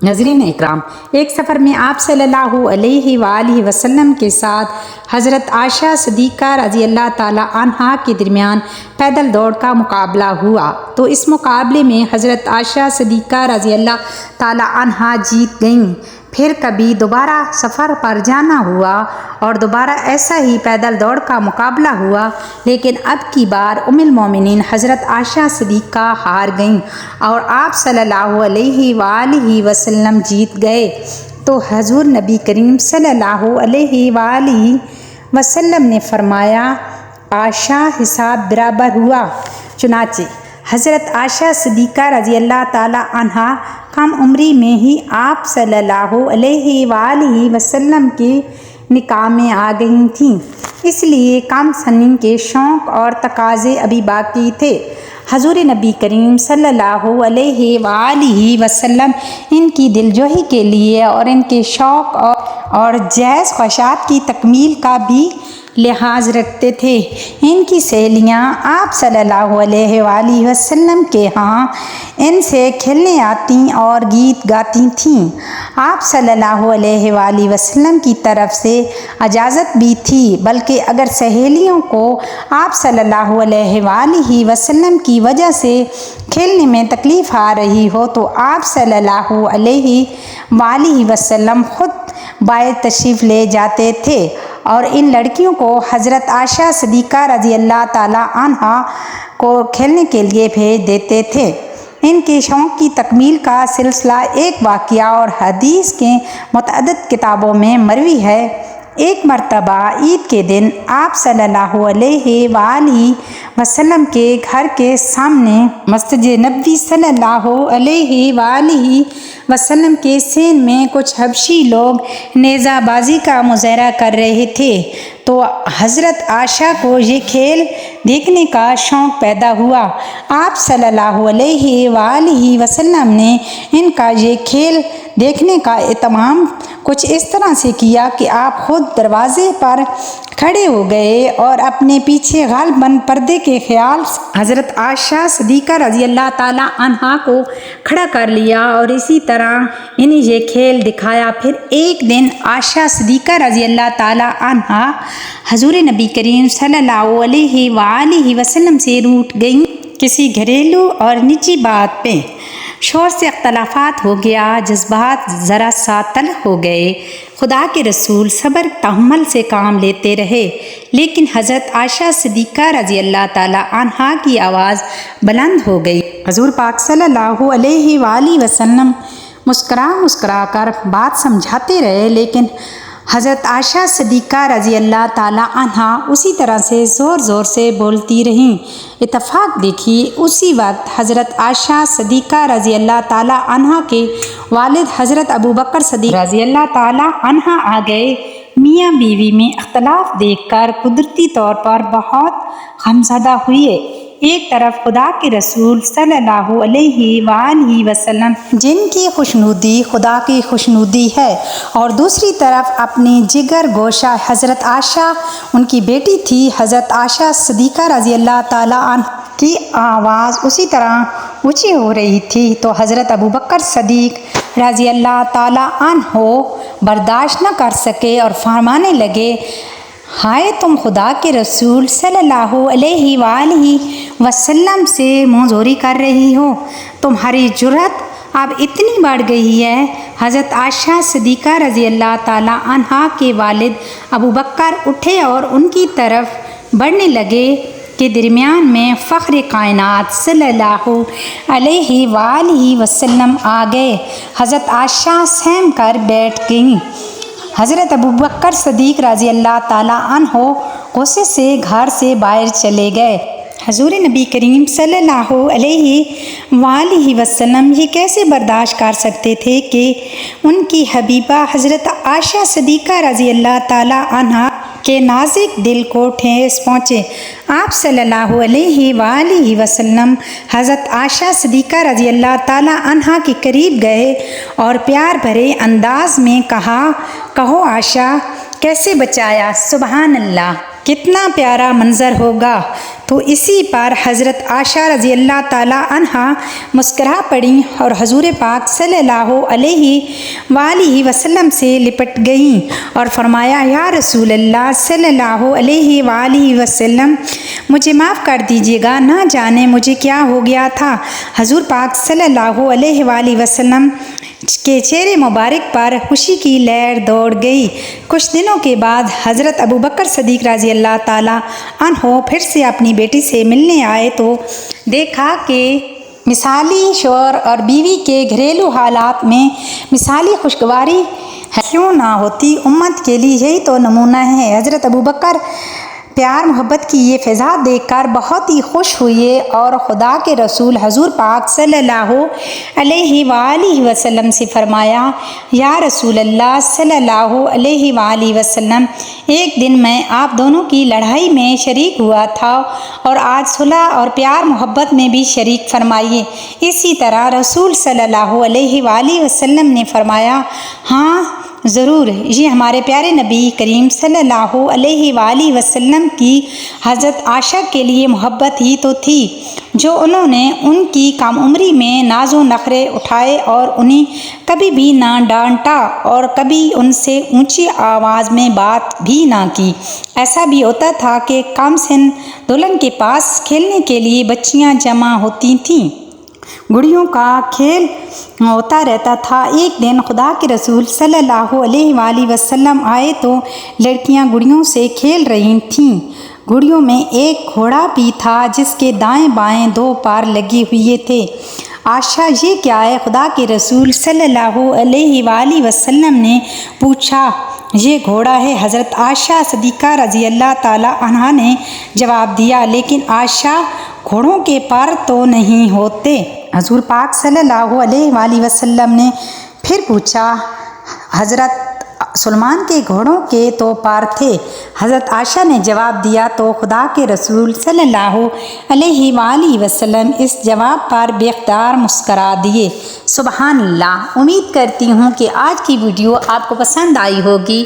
ناظرین اکرام، ایک سفر میں آپ صلی اللہ علیہ وآلہ وسلم کے ساتھ حضرت عائشہ صدیقہ رضی اللہ تعالیٰ عنہا کے درمیان پیدل دوڑ کا مقابلہ ہوا تو اس مقابلے میں حضرت عائشہ صدیقہ رضی اللہ تعالیٰ عنہا جیت گئیں۔ پھر کبھی دوبارہ سفر پر جانا ہوا اور دوبارہ ایسا ہی پیدل دوڑ کا مقابلہ ہوا، لیکن اب کی بار ام المومنین حضرت عائشہ صدیقہ ہار گئیں اور آپ صلی اللہ علیہ وآلہ وسلم جیت گئے۔ تو حضور نبی کریم صلی اللہ علیہ وآلہ وسلم نے فرمایا، عائشہ حساب برابر ہوا۔ چنانچہ حضرت عائشہ صدیقہ رضی اللہ تعالیٰ عنہا کم عمری میں ہی آپ صلی اللہ علیہ وآلہ وسلم کے نکاح میں آ گئی تھیں، اس لیے کم سنی کے شوق اور تقاضے ابھی باقی تھے۔ حضور نبی کریم صلی اللہ علیہ وآلہ وسلم ان کی دلجوئی کے لیے اور ان کے شوق اور جائز خواہشات کی تکمیل کا بھی لحاظ رکھتے تھے۔ ان کی سہیلیاں آپ صلی اللہ علیہ وآلہ وسلم کے ہاں ان سے کھیلنے آتی اور گیت گاتی تھیں۔ آپ صلی اللہ علیہ وآلہ وسلم کی طرف سے اجازت بھی تھی، بلکہ اگر سہیلیوں کو آپ صلی اللہ علیہ وآلہ وسلم کی وجہ سے کھیلنے میں تکلیف آ رہی ہو تو آپ صلی اللہ علیہ وآلہ وسلم خود باہر تشریف لے جاتے تھے اور ان لڑکیوں کو حضرت عائشہ صدیقہ رضی اللہ تعالیٰ عنہا کو کھیلنے کے لیے بھیج دیتے تھے۔ ان کے شوق کی تکمیل کا سلسلہ ایک واقعہ اور حدیث کے متعدد کتابوں میں مروی ہے۔ ایک مرتبہ عید کے دن آپ صلی اللہ علیہ وآلہ وسلم کے گھر کے سامنے مسجد نبوی صلی اللہ علیہ وآلہ وسلم کے سین میں کچھ حبشی لوگ نیزہ بازی کا مظاہرہ کر رہے تھے، تو حضرت عائشہ کو یہ کھیل دیکھنے کا شوق پیدا ہوا۔ آپ صلی اللہ علیہ وآلہ وسلم نے ان کا یہ کھیل دیکھنے کا اہتمام کچھ اس طرح سے کیا کہ آپ خود دروازے پر کھڑے ہو گئے اور اپنے پیچھے غالباً پردے کے خیال سے حضرت عائشہ صدیقہ رضی اللہ تعالیٰ عنہا کو کھڑا کر لیا اور اسی طرح انہیں یہ کھیل دکھایا۔ پھر ایک دن عائشہ صدیقہ رضی اللہ تعالیٰ عنہا حضور نبی کریم صلی اللہ علیہ وآلہ وسلم سے روٹھ گئیں۔ کسی گھریلو اور نجی بات پہ شور سے اختلافات ہو گیا، جذبات ذرا سا تلخ ہو گئے۔ خدا کے رسول صبر تحمل سے کام لیتے رہے، لیکن حضرت عائشہ صدیقہ رضی اللہ تعالیٰ عنہا کی آواز بلند ہو گئی۔ حضور پاک صلی اللہ علیہ وآلہ وسلم مسکرا کر بات سمجھاتے رہے، لیکن حضرت عائشہ صدیقہ رضی اللہ تعالیٰ عنہا اسی طرح سے زور زور سے بولتی رہیں۔ اتفاق دیکھیے، اسی وقت حضرت عائشہ صدیقہ رضی اللہ تعالیٰ عنہا کے والد حضرت ابوبکر صدیق رضی اللہ تعالیٰ عنہا آ گئے۔ میاں بیوی میں اختلاف دیکھ کر قدرتی طور پر بہت غمزدہ ہوئے۔ ایک طرف خدا کے رسول صلی اللہ علیہ وآلہ وسلم جن کی خوشنودی خدا کی خوشنودی ہے، اور دوسری طرف اپنی جگر گوشہ حضرت عائشہ ان کی بیٹی تھی۔ حضرت عائشہ صدیقہ رضی اللہ تعالیٰ عنہ کی آواز اسی طرح اونچی ہو رہی تھی تو حضرت ابوبکر صدیق رضی اللہ تعالیٰ عنہ برداشت نہ کر سکے اور فرمانے لگے، ہائے تم خدا کے رسول صلی اللہ علیہ وآلہ وسلم سے منہ زوری کر رہی ہو، تمہاری جرأت اب اتنی بڑھ گئی ہے۔ حضرت عائشہ صدیقہ رضی اللہ تعالیٰ عنہا کے والد ابوبکر اٹھے اور ان کی طرف بڑھنے لگے کہ درمیان میں فخر کائنات صلی اللہ علیہ وآلہ وسلم آ گئے۔ حضرت عائشہ سہم کر بیٹھ گئیں۔ حضرت ابوبکر صدیق رضی اللہ تعالیٰ عنہ غصے سے گھر سے باہر چلے گئے۔ حضور نبی کریم صلی اللہ علیہ وآلہ وسلم یہ کیسے برداشت کر سکتے تھے کہ ان کی حبیبہ حضرت عائشہ صدیقہ رضی اللہ تعالیٰ عنہا کے نازک دل کو ٹھیس پہنچے۔ آپ صلی اللہ علیہ وآلہ وسلم حضرت عائشہ صدیقہ رضی اللہ تعالیٰ عنہا کے قریب گئے اور پیار بھرے انداز میں کہو عائشہ، کیسے بچایا؟ سبحان اللہ، کتنا پیارا منظر ہوگا، تو اسی پر حضرت عائشہ رضی اللہ تعالی عنہا مسکرا پڑیں اور حضور پاک صلی اللہ علیہ وآلہ وسلم سے لپٹ گئیں اور فرمایا یا رسول اللہ صلی اللہ علیہ وآلہ وسلم مجھے معاف کر دیجیے گا، نہ جانے مجھے کیا ہو گیا تھا۔ حضور پاک صلی اللہ علیہ وآلہ وسلم کے چہرے مبارک پر خوشی کی لہر دوڑ گئی۔ کچھ دنوں کے بعد حضرت ابوبکر صدیق رضی اللہ تعالیٰ عنہ پھر سے اپنی بیٹی سے ملنے آئے تو دیکھا کہ مثالی شوہر اور بیوی کے گھریلو حالات میں مثالی خوشگواری کیوں نہ ہوتی، امت کے لیے یہی تو نمونہ ہے۔ حضرت ابوبکر پیار محبت کی یہ فضا دیکھ کر بہت ہی خوش ہوئے اور خدا کے رسول حضور پاک صلی اللہ علیہ وآلہ وسلم سے فرمایا یا رسول اللہ صلی اللہ علیہ وآلہ وسلم، ایک دن میں آپ دونوں کی لڑائی میں شریک ہوا تھا اور آج صلح اور پیار محبت میں بھی شریک فرمائیے۔ اسی طرح رسول صلی اللہ علیہ وآلہ وسلم نے فرمایا ہاں ضرور، یہ ہمارے پیارے نبی کریم صلی اللہ علیہ وآلہ وسلم کی حضرت عائشہ کے لیے محبت ہی تو تھی جو انہوں نے ان کی کم عمری میں ناز و نخرے اٹھائے اور انہیں کبھی بھی نہ ڈانٹا اور کبھی ان سے اونچی آواز میں بات بھی نہ کی۔ ایسا بھی ہوتا تھا کہ کم سن دلہن کے پاس کھیلنے کے لیے بچیاں جمع ہوتی تھیں، گڑیوں کا کھیل ہوتا رہتا تھا۔ ایک دن خدا کے رسول صلی اللہ علیہ وآلہ وسلم آئے تو لڑکیاں گڑیوں سے کھیل رہی تھیں۔ گڑیوں میں ایک گھوڑا بھی تھا جس کے دائیں بائیں دو پار لگے ہوئے تھے۔ عائشہ یہ کیا ہے؟ خدا کے رسول صلی اللہ علیہ وآلہ وسلم نے پوچھا۔ یہ گھوڑا ہے، حضرت عائشہ صدیقہ رضی اللہ تعالی عنہا نے جواب دیا، لیکن عائشہ گھوڑوں کے پر تو نہیں ہوتے۔ حضور پاک صلی اللہ علیہ وآلہ وسلم نے پھر پوچھا، حضرت سلمان کے گھوڑوں کے تو پر تھے۔ حضرت عائشہ نے جواب دیا تو خدا کے رسول صلی اللہ علیہ وآلہ وسلم اس جواب پر بے اختیار مسکرا دیے۔ سبحان اللہ۔ امید کرتی ہوں کہ آج کی ویڈیو آپ کو پسند آئی ہوگی۔